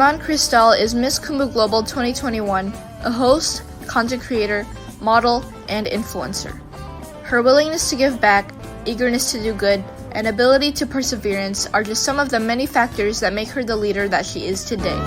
Iman Cristal is Miss KUMU Global 2021, a host, content creator, model, and influencer. Her willingness to give back, eagerness to do good, and ability to perseverance are just some of the many factors that make her the leader that she is today.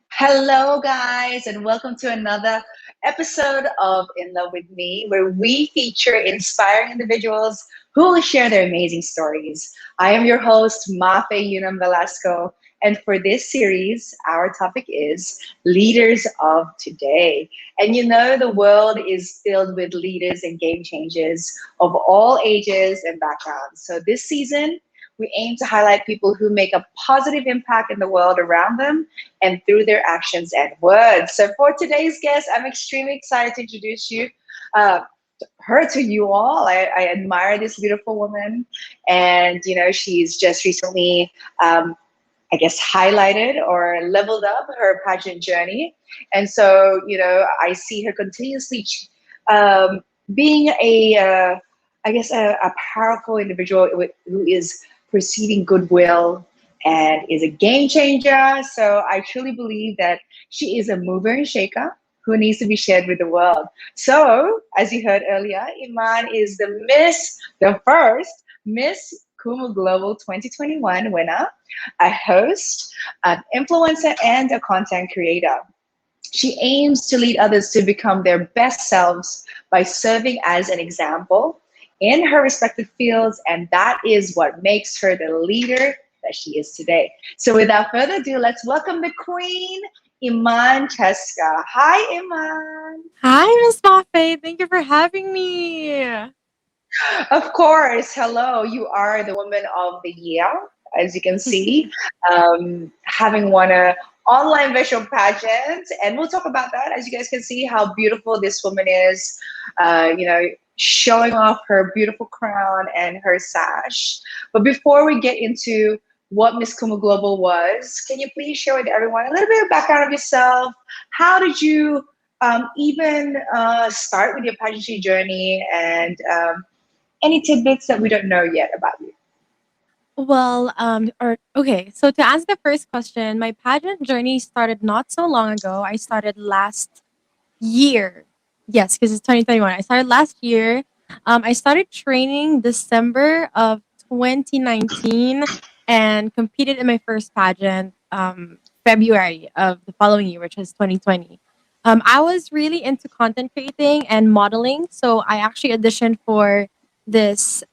Hello, guys, and welcome to another episode of In Love with Me, where we feature inspiring individuals who will share their amazing stories. I am your host, Mafae Velasco, and for this series, our topic is Leaders of Today. And you know, the world is filled with leaders and game changers of all ages and backgrounds. So this season, we aim to highlight people who make a positive impact in the world around them and through their actions and words. So for today's guest, I'm extremely excited to introduce her to you all. I admire this beautiful woman, and you know, she's just recently, highlighted or leveled up her pageant journey. And so, you know, I see her continuously being a powerful individual who is perceiving goodwill and is a game changer. So I truly believe that she is a mover and shaker who needs to be shared with the world. So, as you heard earlier, Iman is the first Miss KUMU Global 2021 winner, a host, an influencer, and a content creator. She aims to lead others to become their best selves by serving as an example in her respective fields, and that is what makes her the leader that she is today. So without further ado, let's welcome the Queen, Iman Cheska. Hi, Iman. Hi, Miss Mafae. Thank you for having me. Of course. Hello. You are the Woman of the Year, as you can see, having won a online visual pageant, and we'll talk about that. As you guys can see, how beautiful this woman is. Showing off her beautiful crown and her sash. But before we get into what Miss KUMU Global was, can you please share with everyone a little bit of background of yourself? How did you even start with your pageantry journey, and any tidbits that we don't know yet about you? So to answer the first question, my pageant journey started not so long ago. I started last year. Yes, because it's 2021. I started last year. I started training December of 2019 and competed in my first pageant February of the following year, which was 2020. I was really into content creating and modeling, so I actually auditioned for this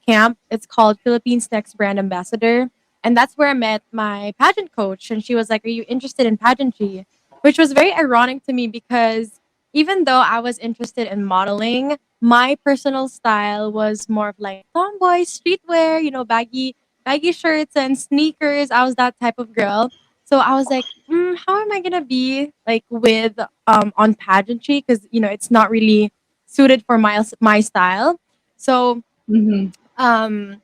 camp. It's called Philippines Next Brand Ambassador, and that's where I met my pageant coach. And she was like, "Are you interested in pageantry?" Which was very ironic to me because even though I was interested in modeling, my personal style was more of like tomboy streetwear, you know, baggy shirts and sneakers. I was that type of girl. So I was like, how am I gonna be like with on pageantry? Because you know it's not really suited for my style. So Mm-hmm. um,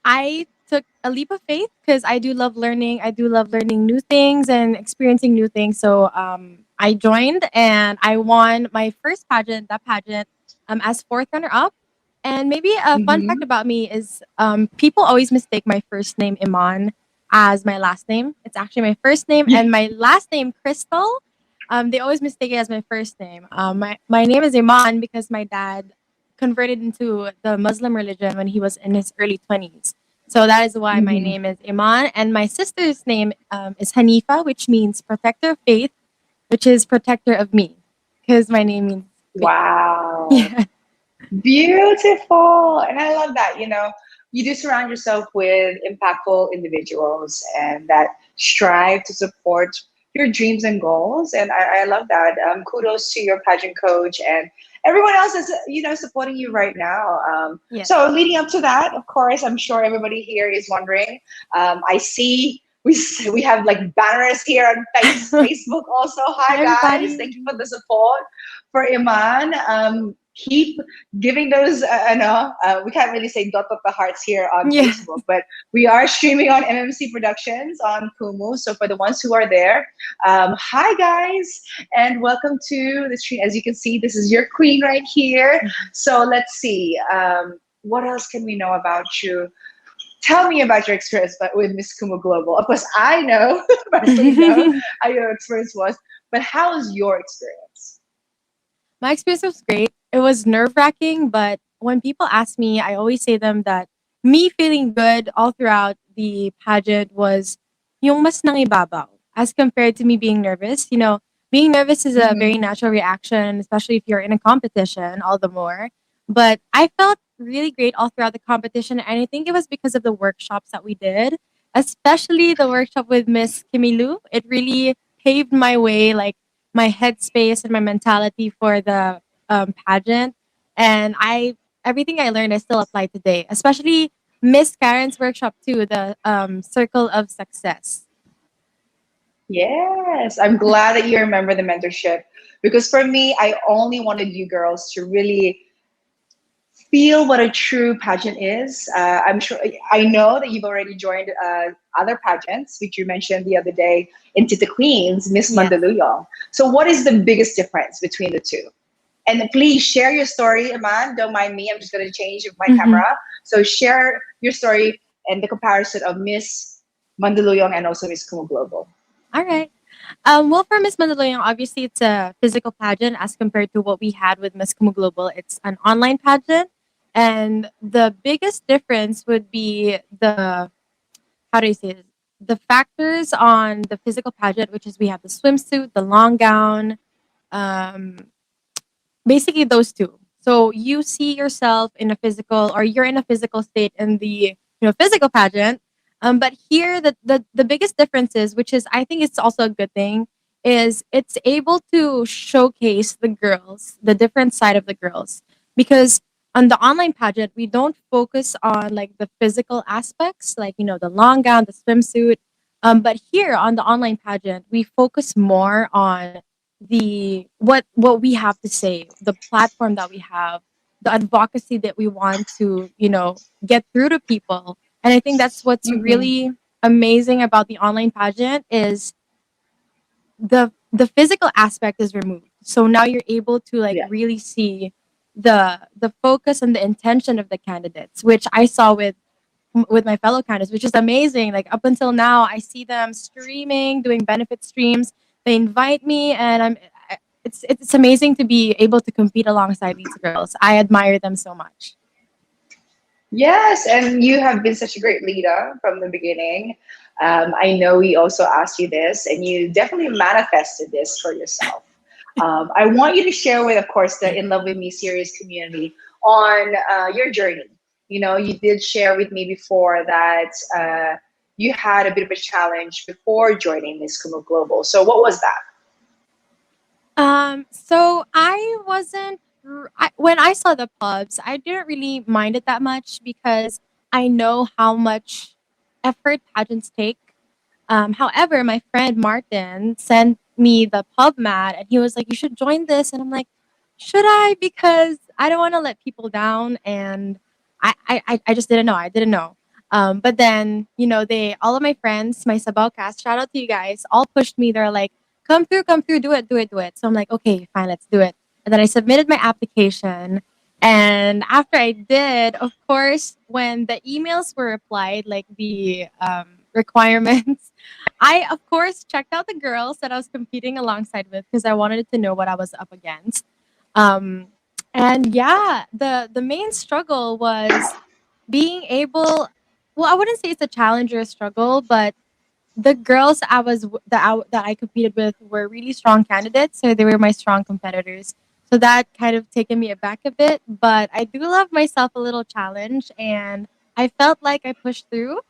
I took a leap of faith because I do love learning. I do love learning new things and experiencing new things. So I joined and I won my first pageant, that pageant, as fourth runner up. And maybe a fun Mm-hmm. fact about me is people always mistake my first name, Iman, as my last name. It's actually my first name, and my last name, Cristal. They always mistake it as my first name. My name is Iman because my dad converted into the Muslim religion when he was in his early 20s. So that is why my Mm-hmm. name is Iman. And my sister's name is Hanifa, which means protector of faith, which is protector of me, because my name means faith. Wow. Yeah. Beautiful. And I love that. You know, you do surround yourself with impactful individuals and that strive to support your dreams and goals. And I love that. Kudos to your pageant coach and everyone else is, supporting you right now. Yes. So leading up to that, of course, I'm sure everybody here is wondering. I see we have like banners here on Facebook also. Hi, Hi guys, everybody. thank you for the support for Iman. Keep giving those. No, we can't really say dot the hearts here on Yeah. Facebook, but we are streaming on MMC Productions on Kumu. So for the ones who are there, hi guys, and welcome to the stream. As you can see, this is your queen right here. So let's see. What else can we know about you? Tell me about your experience with Miss KUMU Global. Of course, I know, personally know how your experience was, but how was your experience? My experience was great. It was nerve wracking, but when people ask me, I always say them that me feeling good all throughout the pageant was yung mas nangibabaw as compared to me being nervous. Being nervous is a Mm-hmm. very natural reaction, especially if you're in a competition, all the more. But I felt really great all throughout the competition, and I think it was because of the workshops that we did, especially the workshop with Miss Kimilu. It really paved my way, like my headspace and my mentality for the pageant. And everything I learned I still apply today, especially Miss Karen's workshop too, the circle of success. Yes, I'm glad that you remember the mentorship because for me, I only wanted you girls to really feel what a true pageant is. I'm sure I know that you've already joined other pageants, which you mentioned the other day into the Queens, Miss Yes. Mandaluyong. So, what is the biggest difference between the two? And please share your story, Iman. Don't mind me. I'm just going to change my Hmm. camera. So, share your story and the comparison of Miss Mandaluyong and also Miss Kumu Global. All right. Well, for Miss Mandaluyong, obviously it's a physical pageant as compared to what we had with Miss Kumu Global. It's an online pageant, and the biggest difference would be the how do you say it? The factors on the physical pageant, which is we have the swimsuit, the long gown, um, basically those two. So you see yourself in a physical, or you're in a physical state in the physical pageant. But here, the biggest difference is, which is I think it's also a good thing, is it's able to showcase the girls, the different side of the girls, because on the online pageant we don't focus on like the physical aspects, like the long gown, the swimsuit. But here on the online pageant, we focus more on what we have to say, the platform that we have, the advocacy that we want to get through to people. And I think that's what's Mm-hmm. really amazing about the online pageant is the physical aspect is removed, so now you're able to like Yeah. really see the focus and the intention of the candidates, which I saw with my fellow candidates, which is amazing. Like up until now, I see them streaming, doing benefit streams. They invite me, and it's amazing to be able to compete alongside these girls. I admire them so much. Yes, and you have been such a great leader from the beginning. I know we also asked you this, and you definitely manifested this for yourself. I want you to share with, of course, the In Love with Me series community on your journey. You did share with me before that you had a bit of a challenge before joining Miss Kumu Global. So, what was that? So I wasn't when I saw the pubs, I didn't really mind it that much because I know how much effort pageants take. However, my friend Martin sent me the pub mat, and he was like, "You should join this," and I'm like, "Should I?" Because I don't want to let people down, and I just didn't know. I didn't know. But then they all of my friends, my Sabao cast, shout out to you guys, all pushed me. They're like, come through, do it, do it, do it. So I'm like, okay, fine, let's do it. And then I submitted my application. And after I did, of course, when the emails were applied, like the requirements, I, of course, checked out the girls that I was competing alongside with because I wanted to know what I was up against. Um, and yeah, the main struggle was being able. Well, I wouldn't say it's a challenge or a struggle, but the girls that I competed with were really strong candidates, so they were my strong competitors. So that kind of taken me aback a bit, but I do love myself a little challenge, and I felt like I pushed through.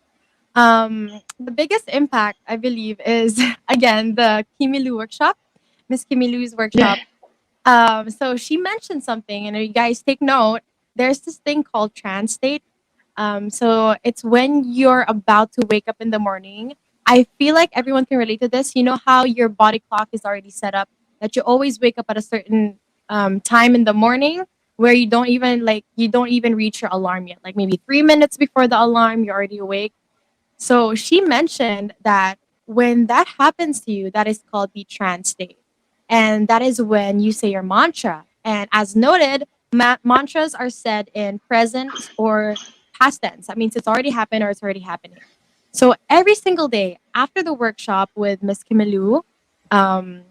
The biggest impact, I believe, is again the Kimilu workshop, Miss Kimilu's workshop. So she mentioned something, and you guys take note. There's this thing called trance state. So it's when you're about to wake up in the morning. I feel like everyone can relate to this. You know how your body clock is already set up that you always wake up at a certain time in the morning where you don't even reach your alarm yet. Like maybe 3 minutes before the alarm, you're already awake. So she mentioned that when that happens to you, that is called the trance state. And that is when you say your mantra. And as noted, mantras are said in present or past tense. That means it's already happened or it's already happening. So every single day after the workshop with Miss KUMU, um,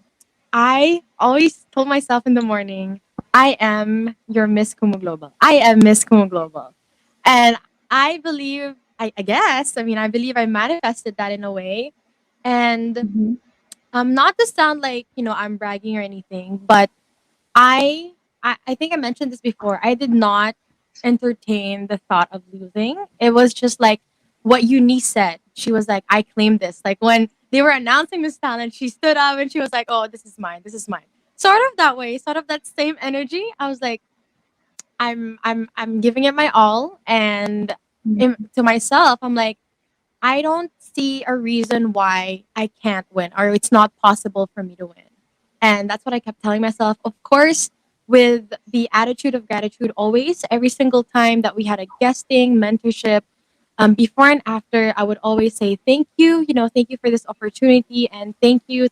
I always told myself in the morning, I am your Miss KUMU Global. I am Miss KUMU Global. And I believe, I guess, I mean, I believe I manifested that in a way. And Mhm. not to sound like, I'm bragging or anything, but I, I think I mentioned this before. I did not entertain the thought of losing. It was just like what Eunice said. She was like, I claim this. Like when they were announcing this talent, she stood up and she was like, oh, this is mine. This is mine. Sort of that way, sort of that same energy. I was like, I'm giving it my all. And to myself, I'm like, I don't see a reason why I can't win or it's not possible for me to win. And that's what I kept telling myself. Of course, with the attitude of gratitude always, every single time that we had a guesting, mentorship, before and after, I would always say, thank you for this opportunity. And thank you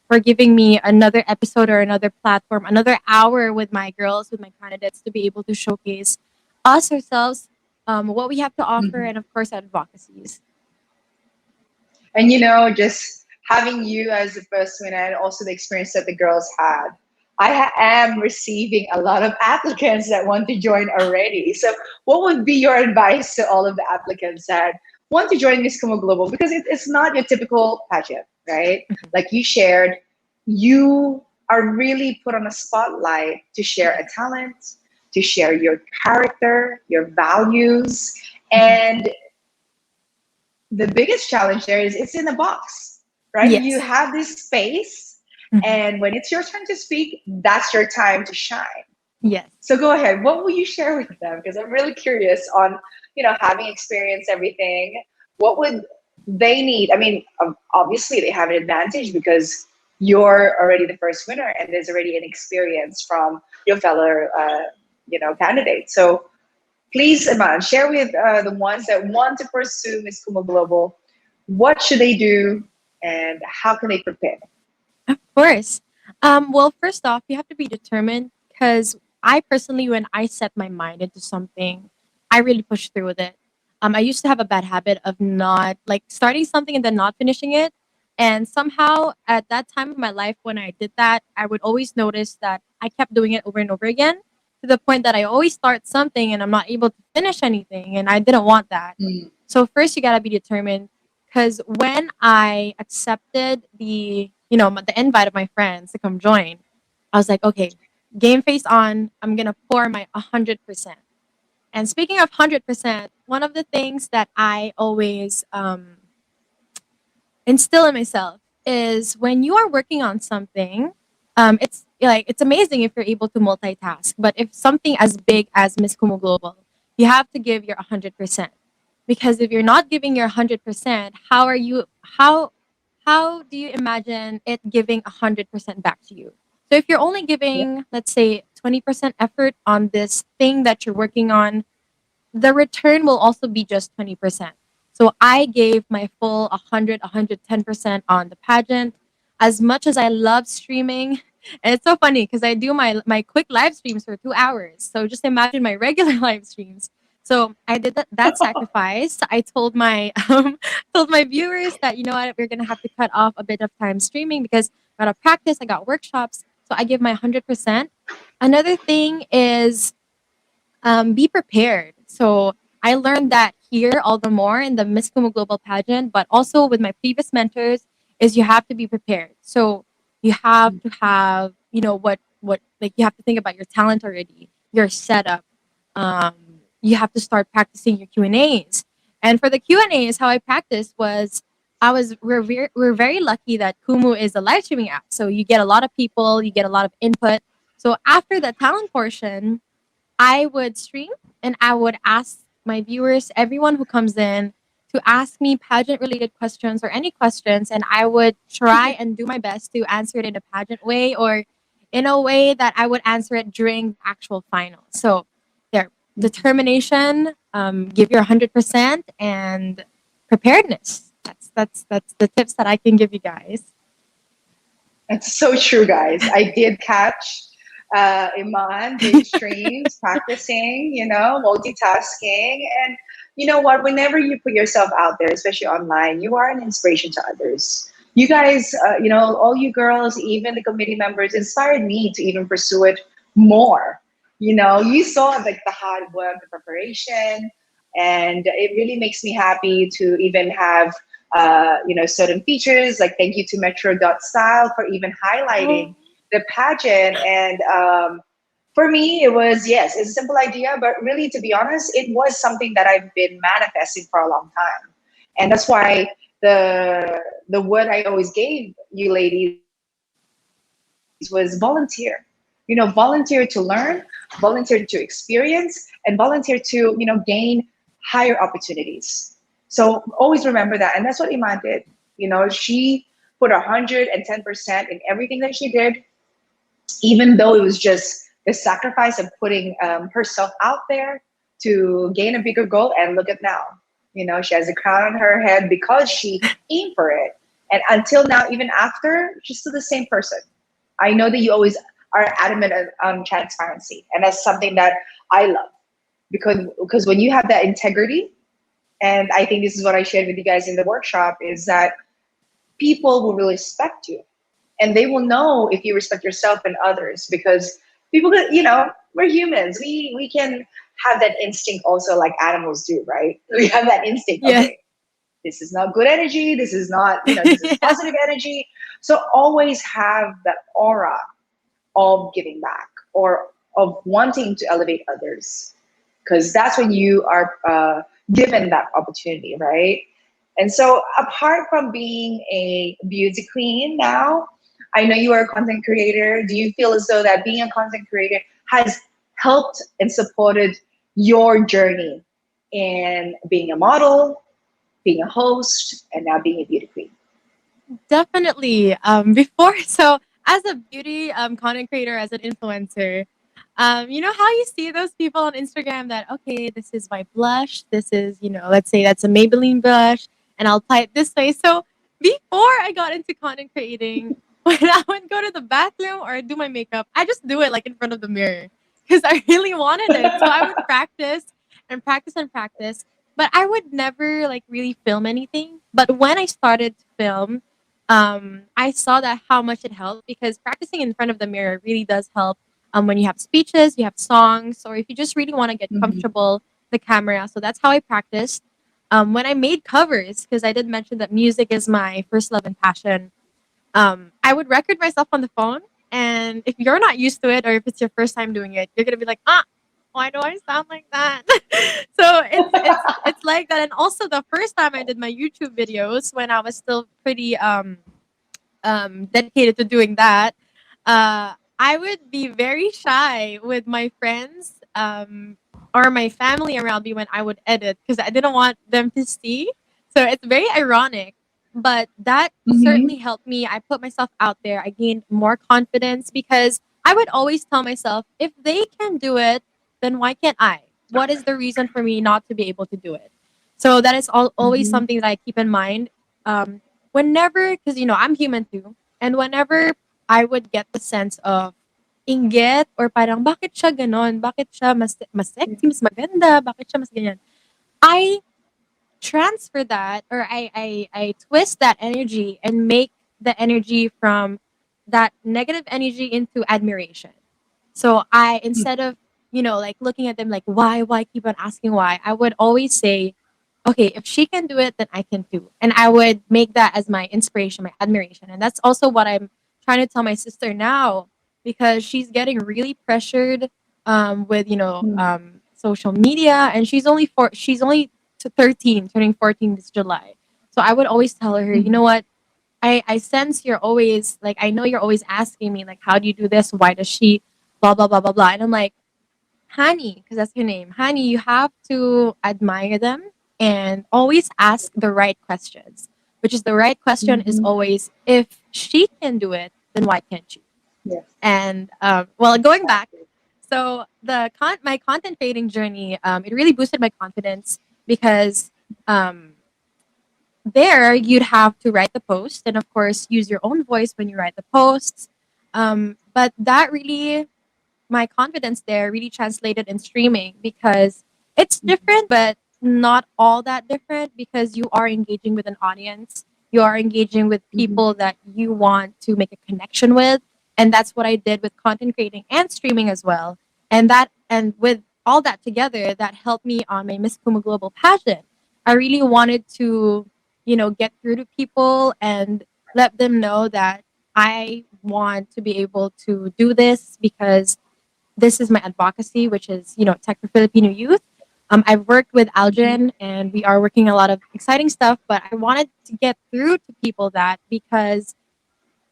for giving me another episode or another platform, another hour with my girls, with my candidates to be able to showcase us ourselves, what we have to offer, Mhm. and of course, advocacies. And just having you as the first winner and also the experience that the girls had, am receiving a lot of applicants that want to join already. So, what would be your advice to all of the applicants that want to join Miss KUMU Global? Because it's not your typical pageant, right? Mhm. Like you shared, you are really put on a spotlight to share a talent, to share your character, your values, Mhm. and the biggest challenge there is it's in a box, right? You Yes. have this space, Mhm. and when it's your turn to speak, that's your time to shine. Yes. So go ahead. What will you share with them? Because I'm really curious on, having experienced everything, what would they need? I mean, obviously they have an advantage because you're already the first winner and there's already an experience from your fellow, candidates. So please, Iman, share with the ones that want to pursue Miss KUMU Global. What should they do and how can they prepare? Of course. Well, first off, you have to be determined because I personally, when I set my mind into something, I really push through with it. I used to have a bad habit of not like starting something and then not finishing it. And somehow at that time of my life, when I did that, I would always notice that I kept doing it over and over again to the point that I always start something and I'm not able to finish anything. And I didn't want that. Mm. So first you got to be determined because when I accepted the invite of my friends to come join, I was like, okay, game face on. I'm gonna pour my 100%. And speaking of 100%, one of the things that I always instill in myself is when you are working on something, it's amazing if you're able to multitask. But if something as big as Miss Kumu Global, you have to give your 100%. Because if you're not giving your 100%, how do you imagine it giving 100% back to you? So if you're only Yeah. giving, let's say, 20% effort on this thing that you're working on, the return will also be just 20%. So I gave my full 110% on the pageant. As much as I love streaming, and it's so funny because I do my quick live streams for 2 hours. So just imagine my regular live streams. So I did that sacrifice. I told my told my viewers that you know what, we're gonna have to cut off a bit of time streaming because I got to practice, I got workshops. So I give my 100%. Another thing is be prepared. So I learned that here all the more in the Miss Kumu Global pageant, but also with my previous mentors, is you have to be prepared. So you have to have, what like you have to think about your talent already, your setup. Um, you have to start practicing your Q and A's. And for the Q and A's, how I practiced was we're very lucky that Kumu is a live streaming app. So you get a lot of people, you get a lot of input. So after the talent portion, I would stream and I would ask my viewers, everyone who comes in, to ask me pageant related questions or any questions. And I would try and do my best to answer it in a pageant way or in a way that I would answer it during the actual final. So there, determination, give your 100% and preparedness. That's the tips that I can give you guys. It's so true, guys. I did catch Iman doing streams, practicing, multitasking. And you know what? Whenever you put yourself out there, especially online, you are an inspiration to others. You guys, all you girls, even the committee members, inspired me to even pursue it more. You saw like the hard work, the preparation, and it really makes me happy to even have certain features like thank you to Metro.style for even highlighting the pageant. And for me, it was, yes, it's a simple idea, but really, to be honest, it was something that I've been manifesting for a long time. And that's why the word I always gave you ladies was volunteer. Volunteer to learn, volunteer to experience, and volunteer to, gain higher opportunities. So always remember that. And that's what Iman did. She put 110% in everything that she did, even though it was just the sacrifice of putting herself out there to gain a bigger goal. And look at now, she has a crown on her head because she aimed for it. And until now, even after, she's still the same person. I know that you always are adamant on transparency. And that's something that I love because when you have that integrity, and I think this is what I shared with you guys in the workshop, is that people will really respect you. And they will know if you respect yourself and others, because people, we're humans. We can have that instinct also like animals do, right? We have that instinct. Yeah. Okay, this is not good energy. This is not, this is positive energy. So always have that aura of giving back or of wanting to elevate others, because that's when you are given that opportunity, right? And so apart from being a beauty queen now, I know you are a content creator. Do you feel as though that being a content creator has helped and supported your journey in being a model, being a host, and now being a beauty queen? Definitely. Before, so as a beauty content creator, as an influencer, you know how you see those people on Instagram that, okay, this is my blush. This is, let's say that's a Maybelline blush, and I'll apply it this way. So before I got into content creating, when I would go to the bathroom or do my makeup, I just do it like in front of the mirror because I really wanted it. So I would practice and practice and practice, but I would never like really film anything. But when I started to film, I saw that how much it helped because practicing in front of the mirror really does help. When you have speeches, you have songs, or if you just really want to get Mhm. comfortable the camera. So that's how I practiced. When I made covers, because I did mention that music is my first love and passion. I would record myself on the phone, and if you're not used to it, or if it's your first time doing it, you're gonna be like, why do I sound like that? So it's like that. And also the first time I did my YouTube videos when I was still pretty dedicated to doing that, I would be very shy with my friends or my family around me when I would edit because I didn't want them to see. So it's very ironic, but that Mhm. certainly helped me. I put myself out there. I gained more confidence because I would always tell myself, if they can do it, then why can't I? What is the reason for me not to be able to do it? So that is always Mhm. something that I keep in mind. Whenever, because I'm human too, and whenever I would get the sense of inggit or parang bakit siya ganon, bakit siya mas sexy, mas maganda, bakit siya mas ganyan, I transfer that or I twist that energy and make the energy from that negative energy into admiration. So I, instead of, like looking at them like, why keep on asking why, I would always say, okay, if she can do it, then I can too. And I would make that as my inspiration, my admiration. And that's also what I'm trying to tell my sister now because she's getting really pressured with, Mhm. social media. And she's only 13, turning 14 this July. So I would always tell her, you know Mhm. what? I sense you're always like, I know you're always asking me, like, how do you do this? Why does she blah, blah, blah, blah, blah. And I'm like, honey, because that's her name. Honey, you have to admire them and always ask the right questions, which is the right question is Mhm. always, if she can do it, then why can't you? Yes, And well, going back, exactly. so my content creating journey, it really boosted my confidence because um, there you'd have to write the post and of course use your own voice when you write the posts. But that really my confidence there really translated in streaming because it's Mhm. different, but not all that different because you are engaging with an audience. You are engaging with Mhm. people that you want to make a connection with. And that's what I did with content creating and streaming as well. And with all that together, that helped me on my Miss KUMU Global pageant. I really wanted to, get through to people and let them know that I want to be able to do this because this is my advocacy, which is, Tech for Filipino Youth. I've worked with Mhm. Algin and we are working a lot of exciting stuff, but I wanted to get through to people that because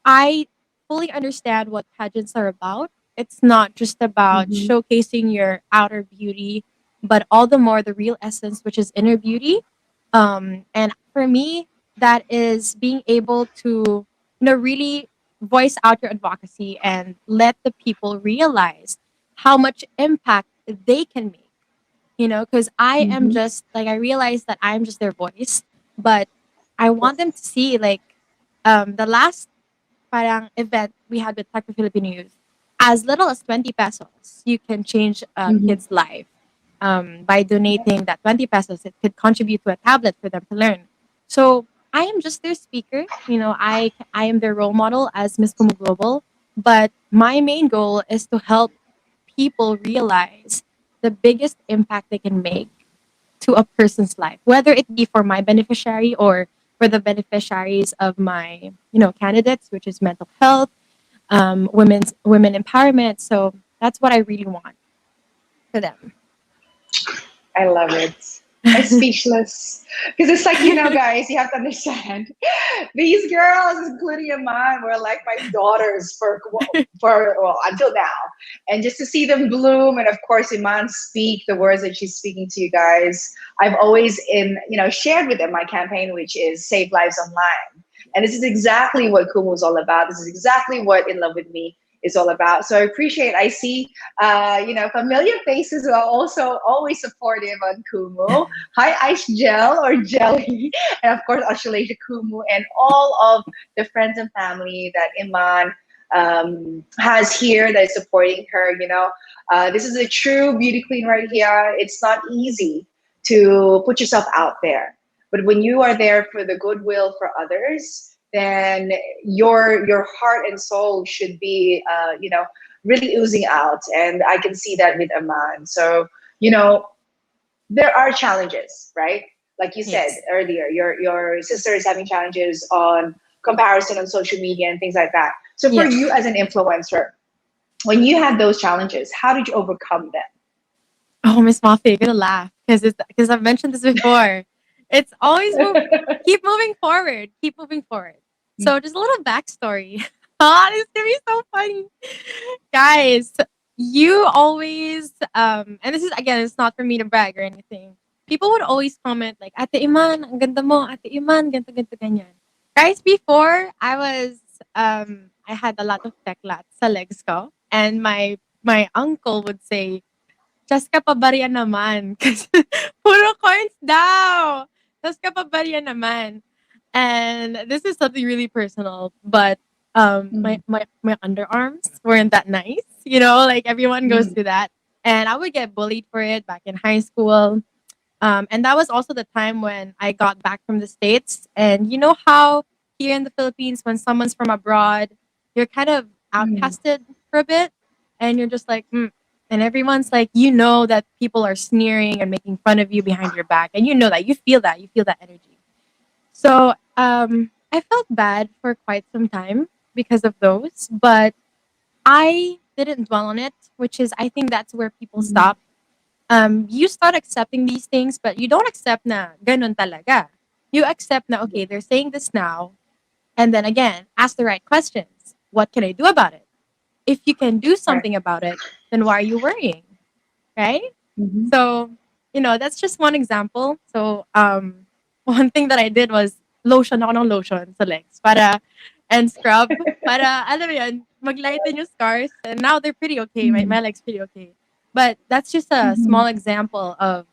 I fully understand what pageants are about. It's not just about Mhm. showcasing your outer beauty, but all the more the real essence, which is inner beauty. And for me, that is being able to, really voice out your advocacy and let the people realize how much impact they can make. Because I am Mhm. just like I realize that I'm just their voice, but I want them to Yes. see like the last parang event we had with Tech for Filipino Youth, as little as 20 pesos, you can change a Mhm. kid's life. By donating that 20 pesos, it could contribute to a tablet for them to learn. So I am just their speaker. I am their role model as Miss Kumu Global. But my main goal is to help people realize the biggest impact they can make to a person's life, whether it be for my beneficiary or for the beneficiaries of my, candidates, which is mental health, women empowerment. So that's what I really want for them. I love it. I'm speechless because it's like, guys, you have to understand. These girls, including Iman, were like my daughters for well, until now, and just to see them bloom, and of course, Iman speak the words that she's speaking to you guys. I've always shared with them my campaign, which is Save Lives Online, and this is exactly what Kumu is all about. This is exactly what In Love with Me is all about. So I appreciate. I see, familiar faces who are also always supportive on Kumu. Hi, Ice Gel or Jelly, and of course, Australasia Kumu, and all of the friends and family that Iman has here that is supporting her. This is a true beauty queen right here. It's not easy to put yourself out there, but when you are there for the goodwill for others, then your heart and soul should be, really oozing out. And I can see that with Aman. So, you know, there are challenges, right? Like you said Yes. earlier, your sister is having challenges on comparison on social media and things like that. So for Yes. you as an influencer, when you had those challenges, how did you overcome them? Oh, Miss Mafae, you're gonna laugh because I've mentioned this before. It's always keep moving forward, keep moving forward. So just a little backstory. Oh, this is gonna be so funny, guys. You always and this is again, it's not for me to brag or anything. People would always comment like, "Ate Iman, ang ganda mo, Ate Iman, ganto ganto ganyan." Guys, before I had a lot of teklat sa legs ko, and my uncle would say, "Just ka pa ba riyan naman?" Kasi puro coins daw. "Just ka pa ba riyan naman?" And this is something really personal, but Mhm. my underarms weren't that nice. Like everyone goes Mhm. through that. And I would get bullied for it back in high school. And that was also the time when I got back from the States. And you know how here in the Philippines, when someone's from abroad, you're kind of Mhm. outcasted for a bit. And you're just like, and everyone's like, that people are sneering and making fun of you behind your back. And you feel that energy. So I felt bad for quite some time because of those. But I didn't dwell on it, which is, I think that's where people Mhm. stop. You start accepting these things, but you don't accept na ganun talaga. You accept now, okay, they're saying this now. And then again, ask the right questions. What can I do about it? If you can do Right. something about it, then why are you worrying? Right? Mm-hmm. So, that's just one example. So, one thing that I did was lotion ako ng lotion sa legs and scrub para, alam mo yun, maglighten yung scars. And now they're pretty okay. My legs pretty okay. But that's just a Mm-hmm. small example of,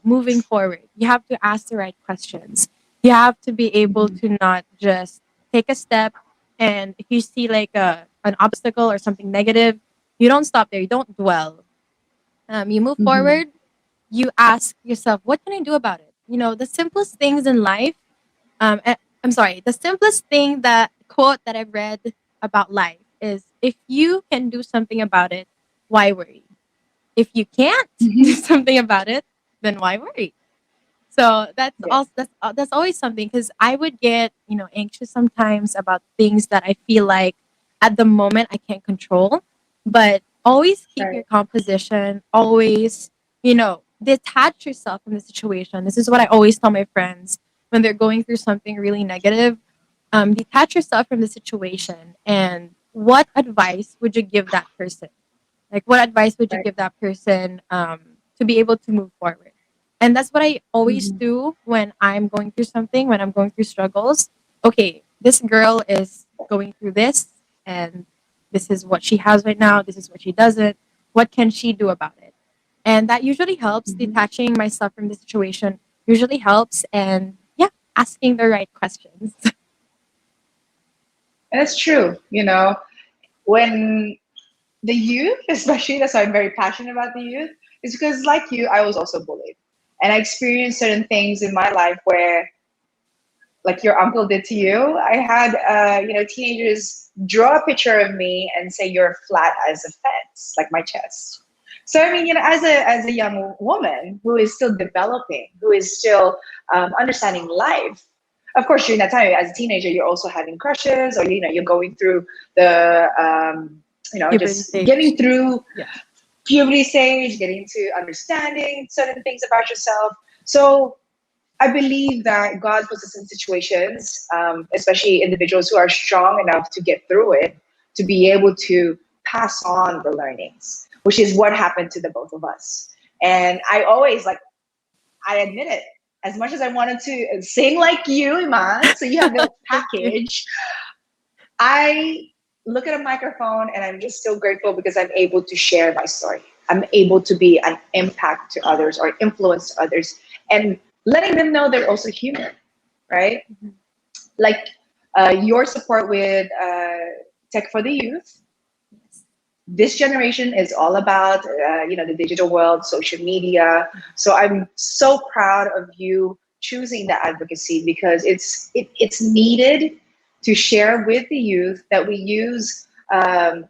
moving forward. You have to ask the right questions. You have to be able Mm-hmm. to not just take a step, and if you see like an obstacle or something negative, you don't stop there. You don't dwell. You move Mm-hmm. forward. You ask yourself, what can I do about it? The simplest things in life. I'm sorry. The simplest thing, that quote that I've read about life is, if you can do something about it, why worry? If you can't do Mm-hmm. something about it, then why worry? So that's Yes. also that's always something, because I would get anxious sometimes about things that I feel like at the moment I can't control, but always keep Right. your composition. Always detach yourself from the situation. This is what I always tell my friends when they're going through something really negative. Detach yourself from the situation, and what advice would you give that person? Like, what advice would you Right. give that person to be able to move forward? And that's what I always Mm-hmm. do when I'm going through something, when I'm going through struggles. Okay, this girl is going through this, and this is what she has right now. This is what she doesn't. What can she do about it? And that usually helps. Mm-hmm. Detaching myself from the situation usually helps. And yeah, asking the right questions. And it's true. When the youth, especially, that's why I'm very passionate about the youth, is because, like you, I was also bullied. And I experienced certain things in my life where, like your uncle did to you, I had, teenagers draw a picture of me and say, "You're flat as a fence," like my chest. So, I mean, as a young woman who is still developing, who is still understanding life, of course, during that time, as a teenager, you're also having crushes, or you're going through the Puberty just stage. getting through Yeah. puberty stage, getting to understanding certain things about yourself. So I believe that God puts us in situations, especially individuals who are strong enough to get through it, to be able to pass on the learnings, which is what happened to the both of us. And I always, like, I admit it. As much as I wanted to sing like you, Iman, so you have the Thank you. package, I look at a microphone and I'm just so grateful because I'm able to share my story. I'm able to be an impact to others or influence to others, and letting them know they're also human, right? Mhm. Like your support with Tech for the Youth. Yes. This generation is all about the digital world, social media. So I'm so proud of you choosing that advocacy, because it's needed to share with the youth that we use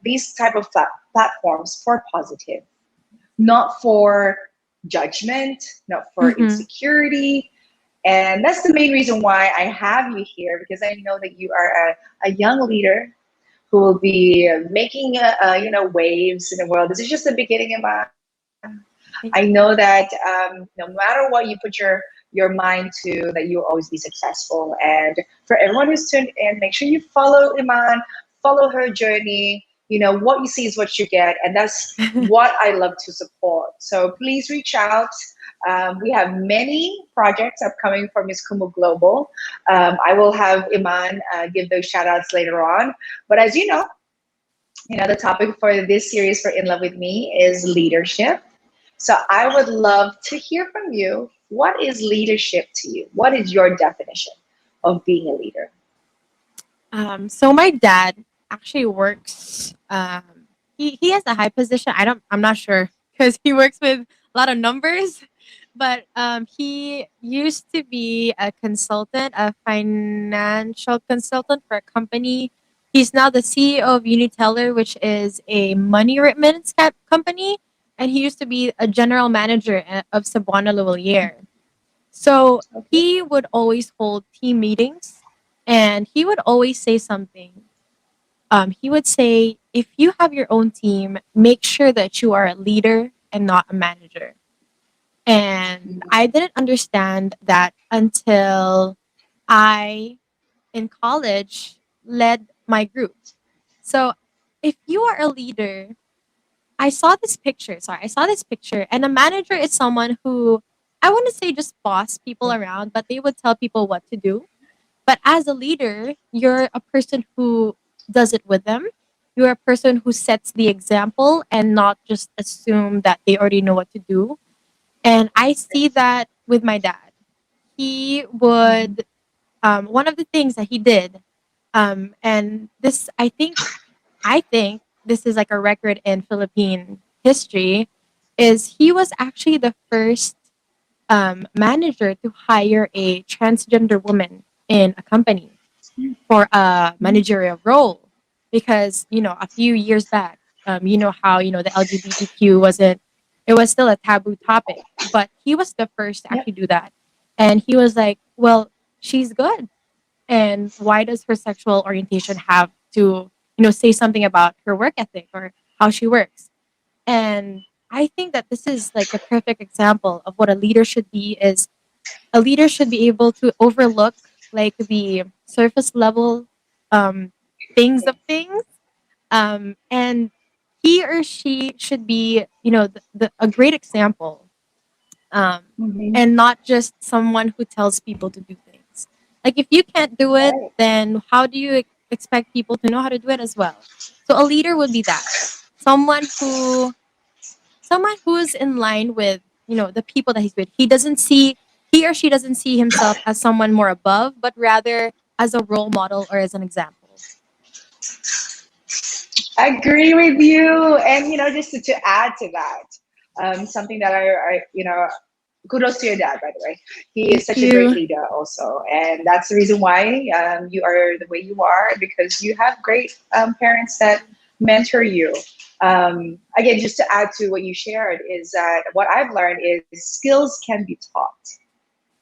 these type of platforms for positive, not for judgment, not for Mm-hmm. insecurity. And that's the main reason why I have you here, because I know that you are a young leader who will be making waves in the world. This is just the beginning, Iman. I know Thank that you. no matter what you put your mind to, that you'll always be successful. And for everyone who's tuned in, make sure you follow Iman, follow her journey. What you see is what you get, and that's what I love to support. So please reach out. We have many projects upcoming for Miss KUMU Global. I will have Iman give those shout outs later on. But as the topic for this series for In Love with Me is leadership. So I would love to hear from you. What is leadership to you? What is your definition of being a leader? So my dad actually works. He has a high position. I'm not sure because he works with a lot of numbers, but he used to be a consultant, a financial consultant for a company. He's now the CEO of Uniteller, which is a money remittance company, and he used to be a general manager of Cebuana Lavalier. So Okay. he would always hold team meetings, and he would always say something. He would say, if you have your own team, make sure that you are a leader and not a manager. And I didn't understand that until I, in college, led my group. So if you are a leader, I saw this picture. Sorry, I saw this picture, and a manager is someone who I want to say just boss people around, but they would tell people what to do. But as a leader, you're a person who does it with them. You're a person who sets the example and not just assume that they already know what to do. And I see that with my dad. He Mhm. would, one of the things that he did, and this, I think this is like a record in Philippine history, is he was actually the first manager to hire a transgender woman in a company for a managerial role, because a few years back, how the LGBTQ wasn't, it was still a taboo topic, but he was the first to Yep. actually do that. And he was like, well, she's good, and why does her sexual orientation have to say something about her work ethic or how she works? And I think that this is like the perfect example of what a leader should be. Is a leader should be able to overlook like the surface level um, things of things, and he or she should be a great example, um, Mhm. and not just someone who tells people to do things. Like if you can't do it, Right. then how do you expect people to know how to do it as well? So a leader would be that, someone who someone who is in line with the people that he's with. He or she doesn't see himself as someone more above, but rather as a role model or as an example. I agree with you. And just to add to that, something that kudos to your dad, by the way. He Thank is such a great you. leader, also, and that's the reason why you are the way you are, because you have great parents that mentor you. Again, just to add to what you shared, is that what I've learned is skills can be taught,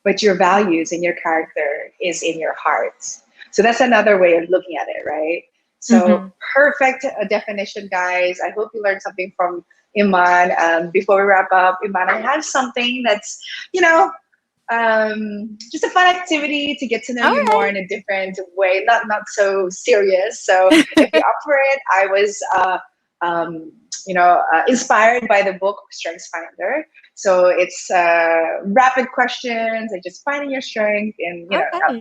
but your values and your character is in your heart. So that's another way of looking at it, right? So Mm-hmm. perfect definition, guys. I hope you learned something from Iman. Before we wrap up, Iman, I have something that's, you know, just a fun activity to get to know All you more right. in a different way, not so serious. So if you're up for it, I was inspired by the book Strengths Finder. So it's rapid questions and just finding your strength in Okay.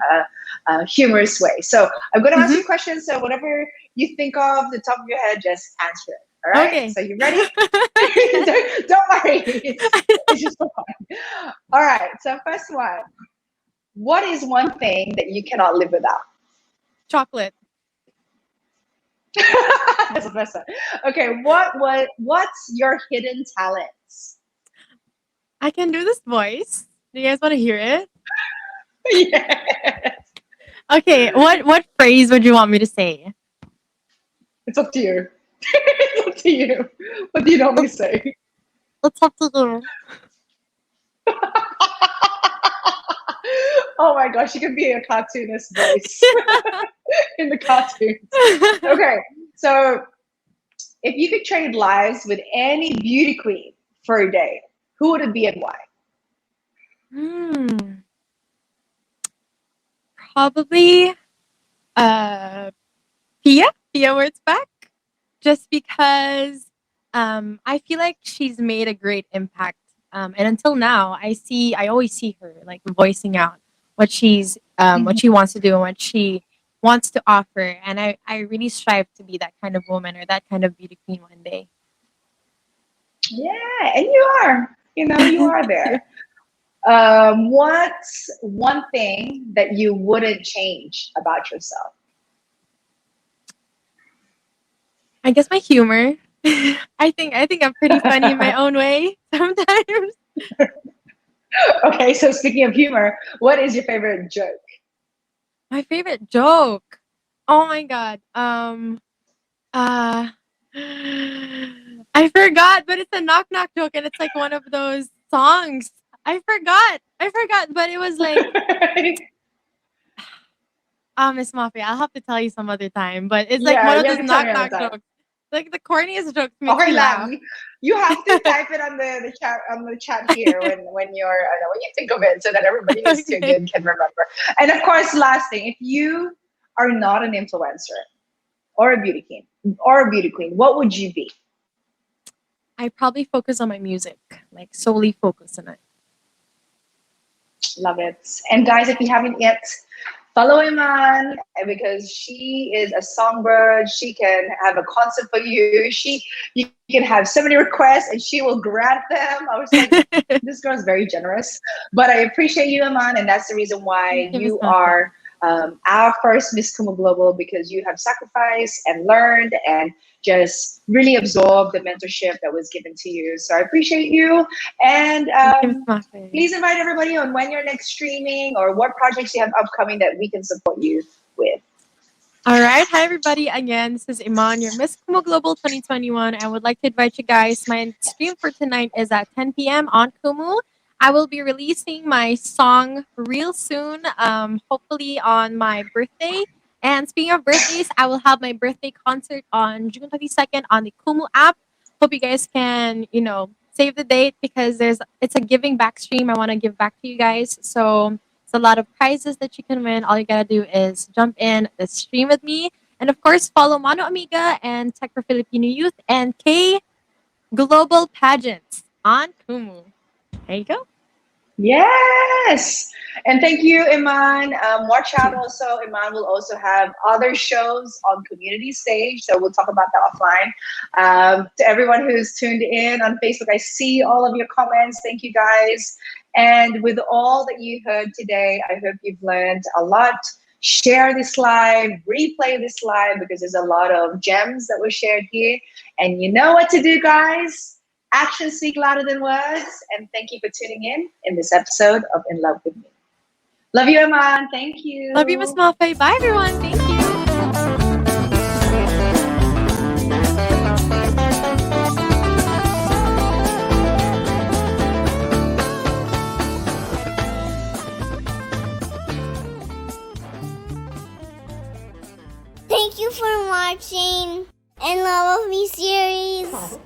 a humorous way. So I'm going to ask Mm-hmm. you questions. So whatever you think of the top of your head, just answer it. All right. Okay. So you ready? don't worry. It's just for fun. All right. So first one. What is one thing that you cannot live without? Chocolate. That's the first one. Okay. What's your hidden talents? I can do this voice. Do you guys want to hear it? Yeah. Okay. What phrase would you want me to say? It's up to you. It's up to you. What do you normally Let's say? let's have to do. Oh my gosh, you can be a cartoonist voice in the cartoons. Okay, so if you could trade lives with any beauty queen for a day, who would it be and why? Hmm. Probably uh Pia Words back. Just because I feel like she's made a great impact. And until now, I always see her like voicing out what Mhm. she wants to do and what she wants to offer. And I really strive to be that kind of woman or that kind of beauty queen one day. Yeah, and you are. You are Thank you. there. What's one thing that you wouldn't change about yourself? I guess my humor. I think I'm pretty funny in my own way sometimes. Okay, so speaking of humor, what is your favorite joke? My favorite joke. Oh my god. Uh, I forgot, but it's a knock knock joke, and it's like one of those songs. I forgot, but it was like, Miss Mafae, I'll have to tell you some other time. But it's like Yeah, one of you have those to tell knock me knock another time. jokes. Like the corniest jokes makes Okay me laugh. lang. You have to type it on the chat here when when you think of it so that everybody who's tuned Okay. in can remember. And of course, last thing, if you are not an influencer or a beauty queen, what would you be? I probably focus on my music, like solely focus on it. Love it. And guys, if you haven't yet, follow Iman because she is a songbird. She can have a concert for you. You can have so many requests and she will grant them. I was like, this girl is very generous. But I appreciate you, Iman, and that's the reason Thank why you, Miss you Mafae. are our first Miss KUMU Global, because you have sacrificed and learned and just really absorbed the mentorship that was given to you. So I appreciate you. And Thank you, Miss Mafae. please invite everybody on when you're next streaming or what projects you have upcoming that we can support you with. All right. Hi, everybody. Again, this is Iman, your Miss KUMU Global 2021. I would like to invite you guys. My stream for tonight is at 10 p.m. on KUMU. I will be releasing my song real soon, hopefully on my birthday. And speaking of birthdays, I will have my birthday concert on June 22nd on the KUMU app. Hope you guys can, save the date because it's a giving back stream. I want to give back to you guys. So it's a lot of prizes that you can win. All you gotta do is jump in the stream with me. And of course, follow Mano Amiga and Tech for Filipino Youth and K Global Pageants on Kumu. There you go. Yes. And thank you, Iman. Watch out also. Iman will also have other shows on community stage. So we'll talk about that offline. To everyone who's tuned in on Facebook, I see all of your comments. Thank you, guys. And with all that you heard today, I hope you've learned a lot. Share this live, replay this live, because there's a lot of gems that were shared here. And you know what to do, guys. Actions speak louder than words. And thank you for tuning in this episode of In Love With Me. Love you, Iman. Thank you. Love you, Miss Mafae. Bye, everyone. Thank you. Thank you for watching In Love With Me series.